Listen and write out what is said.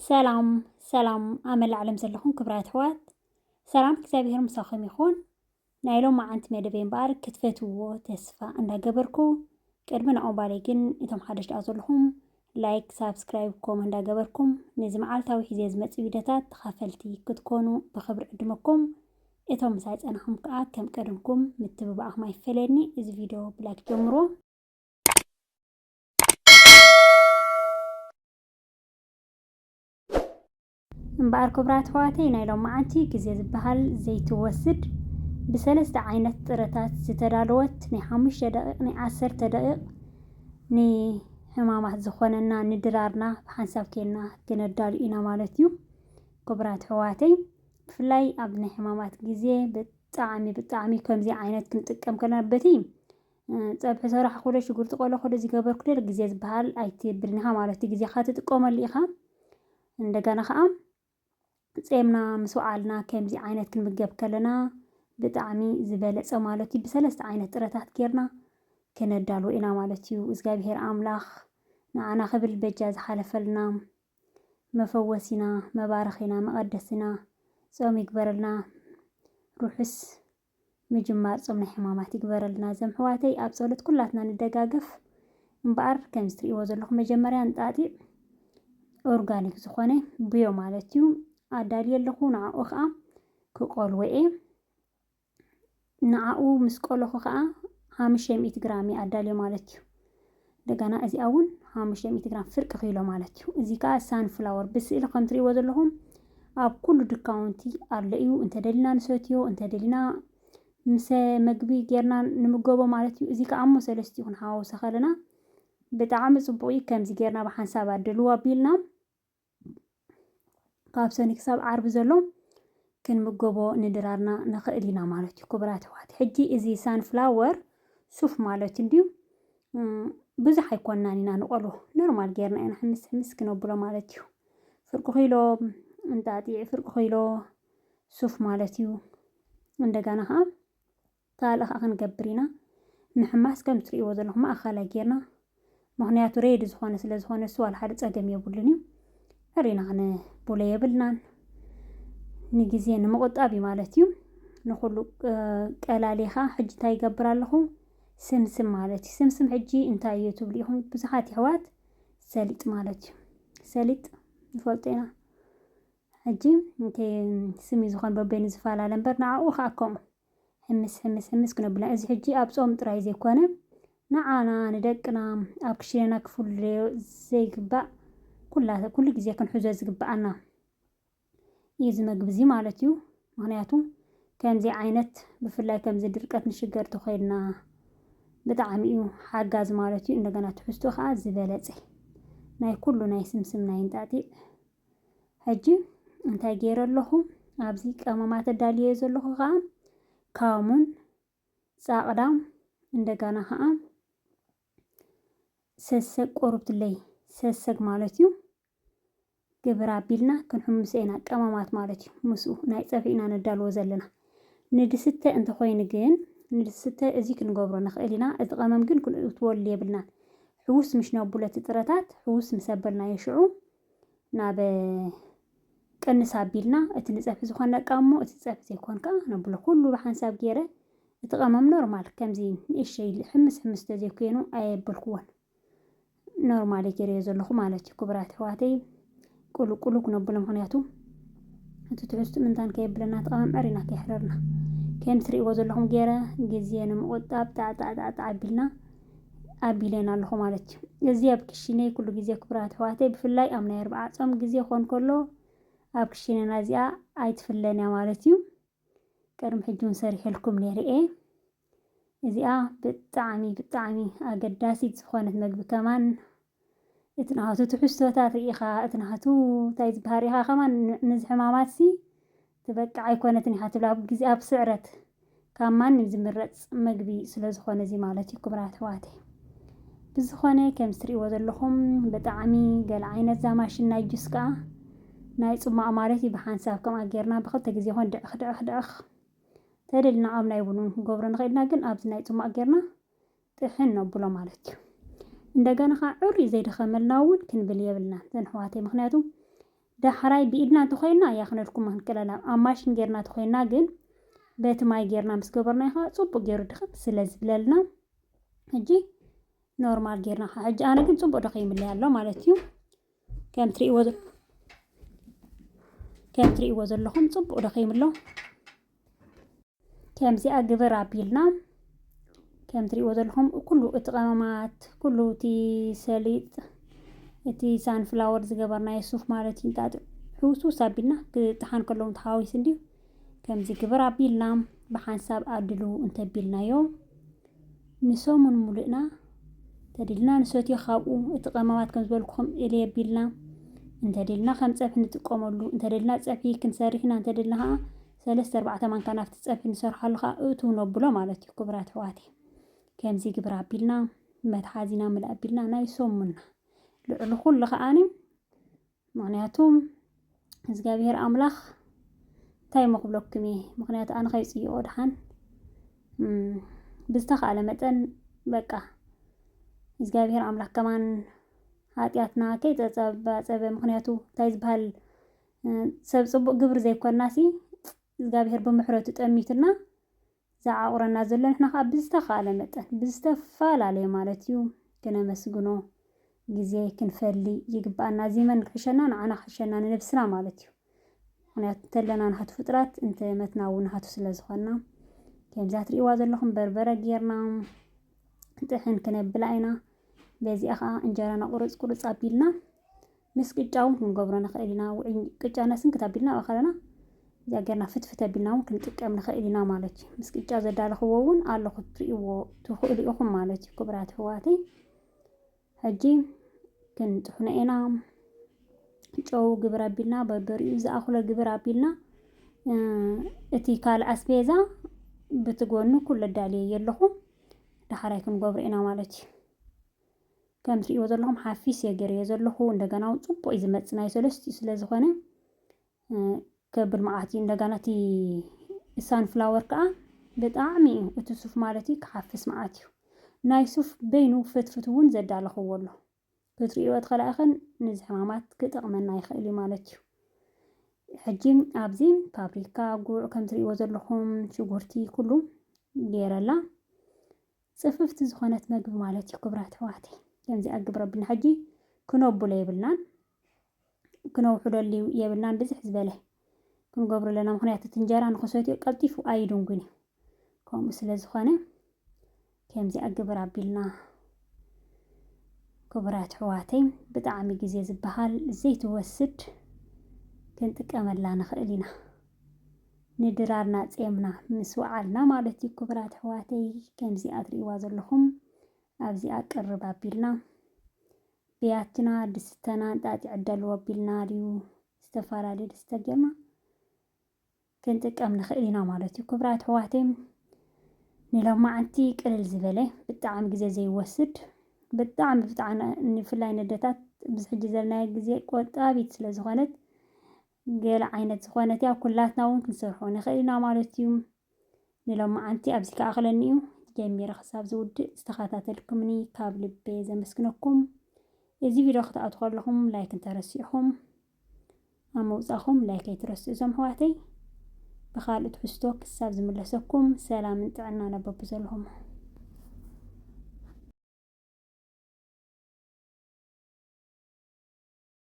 ሰላም ኣመል ዓለም ዘለኹም ክብራት ኣሕዋት ሰላም እግዚአብሔር ምሳኹም ይኹን። ናይ ሎም መዓልቲ መደበይ እምበር ክትፈትውዎ ተስፋ እንዳገበርኩ ቅድሚ ንዕባለይ ግን እቶም ሓደሽ ደኣ ዘለኹም ላይክ ሳብስክራይብ ኮመንት እንዳገበርኩም ነዚ መዓልታዊ ሒዘ ዝመጽእ ቪድዮታት ተኻፈልቲ ክትኮኑ ብኽብሪ ዕድመኩም እቶም ምሳይ ፀናኹም ከዓ ከም ቀደምኩም ምትብባዕኹም ኣይፈለኒ። እዚ ቪድዮ ብላይክ ጀምሮ እምበር ክብራት ኣሕዋተይ ናይ ሎም መዓልቲ ግዜ ዝበሃል ዘይትወስድ ብሰለስተ ዓይነት ጥረታት ዝተዳለወት ናይ 5 ደቂቕ ናይ 10 ደቂቕ ንሕማማት ዝኾነና ንድራርና ብሓንሳብ ኬልና ክነዳሉ ኢና ማለት እዩ። ክብራት ኣሕዋተይ ብፍላይ ኣብ ናይ ሕማማት ግዜ ብጣዕሚ ከምዚ ዓይነት ክንጥቀም ከለና በቲ ፀብሒ ሰራሕ ኮደ ሽጉርቲ ቆሎ ኮደ ዝገበርኩ ደለ ግዜ ዝበሃል ኣይትብልን ኢኻ ማለት እዩ። ግዜኻ ትጥቀመሉ ኢኻ እንደገና ከዓ ፄምና ምስ በዓልና ከምዚ ዓይነት ክንምገብ ከለና ብጣዕሚ ዝበለፀ ማለት እዩ። ብሰለስተ ዓይነት ጥረታት ጌርና ክነዳልዎ ኢና ማለት እዩ። እግዚአብሔር ኣምላኽ ንዓና ክብል በጃ ዝሓለፈልና መፈወሲና መባረኺና መቐደሲና ጾም ይግበረልና ርሑስ ምጅማር ጾም ናይ ሕማማት ይግበረልና። እዞም ኣሕዋተይ ኣብ ጸሎት ኩላትና ንደጋገፍ እምበር ከም ትሪእዎ ዘለኹም መጀመርያ ንጣጢዕ ኦርጋኒክ ዝኾነ ብዮ ማለት እዩ ኣዳልየ ኣለኹ። ንዓኡ ከዓ ክቆልዎ እየ። ንዓኡ ምስ ቆለኹ ከዓ 500 ግራም ኣዳልየ ማለት እዩ። እንደገና እዚኣ እውን 500 ግራም ፍርቂ ኪሎ ማለት እዩ። እዚ ከዓ ሳንፍላወር ብስእሊ ከም ትሪእዎ ዘለኹም ኣብ ኩሉ ድካውንቲ ኣሎ እዩ። እንተደሊና ንሰትዮ እንተደሊና ምስ መግቢ ጌርና ንምገቦ ማለት እዩ። እዚ ከዓ እሞ ሰለስቲኡ ክንሓዋውሶ ከለና ብጣዕሚ ጽቡቕ እዩ። ከምዚ ጌርና ብሓንሳብ ኣደልዎ ኣቢልና ካብ ሰኒ ክሳብ ዓርቢ ዘሎ ክንምገቦ ንድራርና ንኽእል ኢና ማለት እዩ። ክብራት ኣሕዋተይ ሕጂ እዚ ሳንፍላወር ሱፍ ማለት እንድዩ ብዙሕ ኣይኮንናን ኢና ንቆልዎ ኖርማል ጌርና ኢና ሕምስ ክነብሎ ማለት እዩ። ፍርቂ ኪሎ እንጣጢዕ ፍርቂ ኪሎ ሱፍ ማለት እዩ። እንደገና ከዓ ካልእ ከዓ ክንገብር ኢና ምሕማስ ከም ትሪእዎ ዘለኹም ማእኸላይ ጌርና ምክንያቱ ሬዲ ዝኾነ ስለ ዝኾነ እሱ ዋላ ሓደ ፀገም የብሉን እዩ። ዕሪና ክንብሎ የብልናን ንግዜ ንምቁጣብ እዩ ማለት እዩ። ንኩሉ ቀላሊኻ ሕጂ እንታይ ይገብር ኣለኹ ስምስም ማለት እዩ። ስምስም ሕጂ እንታይ እዩ ትብሉ ኢኹም ብዙሓት ኣሕዋት ሰሊጥ ማለት እዩ። ሰሊጥ ንፈልጦ ኢና ሕጂ እንታይ ስም ዝኾን በበይኑ ዝፈላለ እምበር ንዓኡ ከዓ ከምኡ ሕምስ ክነብላ እዚ ሕጂ ኣብ ጾም ጥራይ ዘይኮነ ንዓና ንደቅና ኣብ ክሽነና ክፍለዮ ዘይግባእ ኩሉ ግዜ ክንሕዞ ዝግባኣና እዩ እዚ መግቢ እዚ ማለት እዩ። ምክንያቱ ከምዚ ዓይነት ብፍላይ ከምዚ ድርቀት ንሽገር ተኮይድና ብጣዕሚ እዩ ሓጋዝ ማለት እዩ። እንደገና ትሕዝቶ ከዓ ዝበለፀ ናይ ኩሉ ናይ ስምስም ናይ እንጣጢዕ ሕጂ እንታይ ገይረ ኣለኹ ኣብዚ ቀመማት ኣዳልየ ዘለኹ ከዓ ካሙን ፃቕዳ እንደገና ከዓ ሰሰግ ቆርብትለይ ሰሰግ ማለት እዩ ግብር ኣቢልና ክንሕምሶ ኢና ቀመማት ማለት እዩ። ምስኡ ናይ ፀብሒ ኢና ነዳልዎ ዘለና ንድስተ እንተኮይኑ ግን ንድስተ እዚ ክንገብሮ ንኽእል ኢና። እቲ ቀመም ግን ክንእትወሉ የብልናን። ሕውስ ምሽ ነብሎ እቲ ጥረታት ሕውስ ምስ ኣበልናዮ ሽዑ ናብ ቅንስ ኣቢልና እቲ ንፀብሒ ዝኾነ ቃሞ እቲ ፀብሒ ዘይኮን ከዓ ነብሎ ኩሉ ብሓንሳብ ገይረ እቲ ቀመም ኖርማል ከምዚ ንእሽተይ ሕምስ ተዘይኮይኑ ኣየበልክዎን ኖርማል ገይረዮ ዘለኹ ማለት እዩ። ክብራት ኣሕዋተይ ቁልቁሉ ክነብሎ ምክንያቱ እቲ ትሕዝቶ ምንታን ከየብለና ተቐመም ዕሪና ከይሕረርና ከም ትሪእዎ ዘለኹም ገይረ ግዜ ንምቁጣብ ጣዕጣዕጣዕ ኣቢልና ኣቢለና ኣለኹ ማለት እዩ። እዚ ኣብ ክሽነይ ኩሉ ግዜ ክብራት ኣሕዋተይ ብፍላይ ኣብ ናይ 40 ጾም ግዜ ኮን ከሎ ኣብ ክሽነና እዚኣ ኣይትፍለን እያ ማለት እዩ። ቀድሚ ሕጂ እውን ሰሪሐልኩም ነይረ እየ። እዚኣ ብጣዕሚ ኣገዳሲት ዝኾነት መግቢ ከማን እቲ ናቱ ትሕዝቶታት ርኢኻ እቲ ናቱ እንታይ ዝበሃል ኢኻ ከማን ነዚ ሕማማት ሲ ትበቃ ኣይኮነትን ኢኻ ትብላ ግዜ ኣብ ስዕረት ካብ ማንም ዝምረፅ መግቢ ስለ ዝኾነ እዚ ማለት እዩ። ክብራት ኣሕዋተይ ብዝኾነ ከም ትሪእዎ ዘለኹም ብጣዕሚ ገለ ዓይነት ዛ ማሽን ናይ ጁስ ከዓ ናይ ፅሟቕ ማለት እዩ። ብሓንሳብ ከምኣ ጌርና ብክልተ ግዜ ኾን ድዕኽ ተደሊና ኣብ ናይ ቡን ክንገብሮ ንኽእልና ግን ኣብዚ ናይ ፅሟቕ ጌርና ጥሕን ነብሎ ማለት እዩ። እንደገና ከዓ ዕሩይ ዘይደኸመልና እውን ክንብል የብልናን ዘን ኣሕዋተይ ምክንያቱ دحراي بإيدنا تخينا يا خنلكم هنكلنا أماشين جرنا تخينا جن بيت ماي جرنا مسكبرنا يخا صوب جير دخل سلز بلالنا هجي نورمال جرنا هجي أنا كنت صوب دخيم اللي هلا مالتيو كم تري وزن لهم صوب دخيم الله كم زي أجبر عبيلنا كم تري وزن لهم كله إتقامات كله تي سليط تي سان فلاورز جبرنا يسوف مالتين تاد حوسو سابينا تحان كلهم تحاوي سنديو كم زي جبر عبيلنا بحساب أدلو أنت بيلنا يوم نسوم ملئنا تدلنا نسوتي خاو إتقامات كم زبالكم إلي بيلنا انت دلنا 5 نتقوملو انت دلنا صفي كنسرحنا انت دلنا 3 4 8 كنافت صفي نسرح لها اتو نبلو مالتي كبرات حواتي كمزي جبر عبيلنا متحازينا ملابيلنا ناي سومنا لكل لخاني معناتهم እግዚአብሔር አምላክ ታይ መቅብለክም ምክንያቱ አነ ኸይጽዮ ወድሃን ብዝተኻለ መጠን በቃ እግዚአብሔር አምላክ ከማን ኃጢአትና ከይተጸበ ምክንያቱ ታይ ዝበሃል ሰብ ጽቡቅ ግብር ዘይኮናሲ እግዚአብሔር በምሕረቱ ጠሚትና ዘዓቁረና ዘለን ንኻ ብዝተኻለ መጠን ብዝተፈላለየ ማለት እዩ ከነመስግኖ ጊዜ ክንፈሊ ይግባአና ዚመን ክሸና ንዓና ክሸና ንነብስና ማለት እዩ ምክንያቱ ተለና ንሓቱ ፍጥራት እንተ መትናው ንሓቱ ስለዝኾና ከምዛ ትሪእዋ ዘለኹም በርበረ ጌርና ጥሕን ክነብላ ኢና በዚኣ ከዓ እንጀራና ቁርጽ ኣቢልና ምስ ቅጫውን ክንገብሮ ንኽእል ኢና ውዕይ ቅጫና ስንክት ኣቢልና ኣኸለና ያገርና ፍትፍት ኣቢልና ክንጥቀም ንኽእል ኢና ማለት እዩ ምስ ቅጫ ዘዳለኽዎ እውን ኣለኹ ትሪእዎ ትኽእሉ ኢኹም ማለት እዩ ክብራት ሕዋተይ ሕጂ ክንጥሕነ ኢና ጨው ግብር ኣቢልና በርበሪኡ ዝኣኽሎ ግብር ኣቢልና እቲ ካልእ ኣስቤዛ ብትጎኑ ኩሉ ዳልየ የለኹ ዳሕራይ ክንገብሮ ኢና ማለት እዩ ከም ትሪእዎ ዘለኹም ሓፊስ የገርየ ዘለኹ እንደገና ጽቡቕ እዩ ዝመጽእ ናይ ሰለስቲኡ ስለዝኾነ ከብል መዓቲ እንደገና እቲ ሳን ፍላወር ከዓ ብጣዕሚ እዩ እቲ ሱፍ ማለት እዩ ክሓፍስ መዓት እዩ ናይ ሱፍ በይኑ ፍትፍት እውን ዘዳለኽዎ ኣሎ ክትሪእዎ ትኸላእኸን ነዚ ሕማማት ክጠቕመና ይኽእል እዩ ማለት እዩ ሕጂ ኣብዚ ፓፕሪካ ጉዕ ከም ትሪእዎ ዘለኹም ሽጉርቲ ኩሉ ገይረላ ጽፍፍቲ ዝኾነት ምግቢ ማለት እዩ ክብራት ሕዋተይ ከምዚ ኣግብረብልና ሕጂ ክነብሎ የብልናን ክነውሕደሉ የብልናን ብዝሕ ዝበለ ክንገብሮ ኣለና ምክንያቱ እቲ እንጀራ ንኽሰትዮ ቀልጢፉ ኣይድንጉን እዩ ከምኡ ስለዝኾነ ከምዚ ኣግብር ኣቢልና ክብራት ሕዋተይ ብጣዕሚ ግዜ ዝበሃል ዘይትወስድ ክንጥቀመላ ንኽእል ኢና ንድራርና ፄምና ምስ ወዓልና ማለት እዩ ክብራት ሕዋተይ ከምዚ ኣትሪእዋ ዘለኹም ኣብዚ ኣቅርብ ኣቢልና ብያትና ድስተና ጣጢ ዕዳልዎ ኣቢልና ድዩ ዝተፈላለዩ ድስተ ጌርና ክንጥቀም ንኽእል ኢና ማለት እዩ ክብራት ሕዋተይ ንሎማዓንቲ ቅልል ዝበለ ብጣዕሚ ግዜ ዘይወስድ ብጣዕሚ ንፍላይ ነደታት ብዚ ሕጂ ዘለናዮ ግዜ ቆጣቢት ስለዝኾነት ገለ ዓይነት ዝኾነት እያ ኩላትና እውን ክንሰርሖ ንኽእል ኢና ማለት እዩ ንሎማዓንቲ ኣብዚ ከኣኽለኒ እዩ ጀሚረ ክሳብ ዝውድእ ዝተኸታተልኩምኒ ካብ ልቤ ዘመስግነኩም እዚ ቪድዮ ክትኣቱ ከለኹም ላይክ እንተረሲዕኹም ኣብ ምውፃእኹም ላይክ ኣይትረስዑ እዞም ሕዋተይ ብኻልእ ትሕዝቶ ክሳብ ዝምለሰኩም ሰላምን ጥዕና ነበቡ ዘለኹም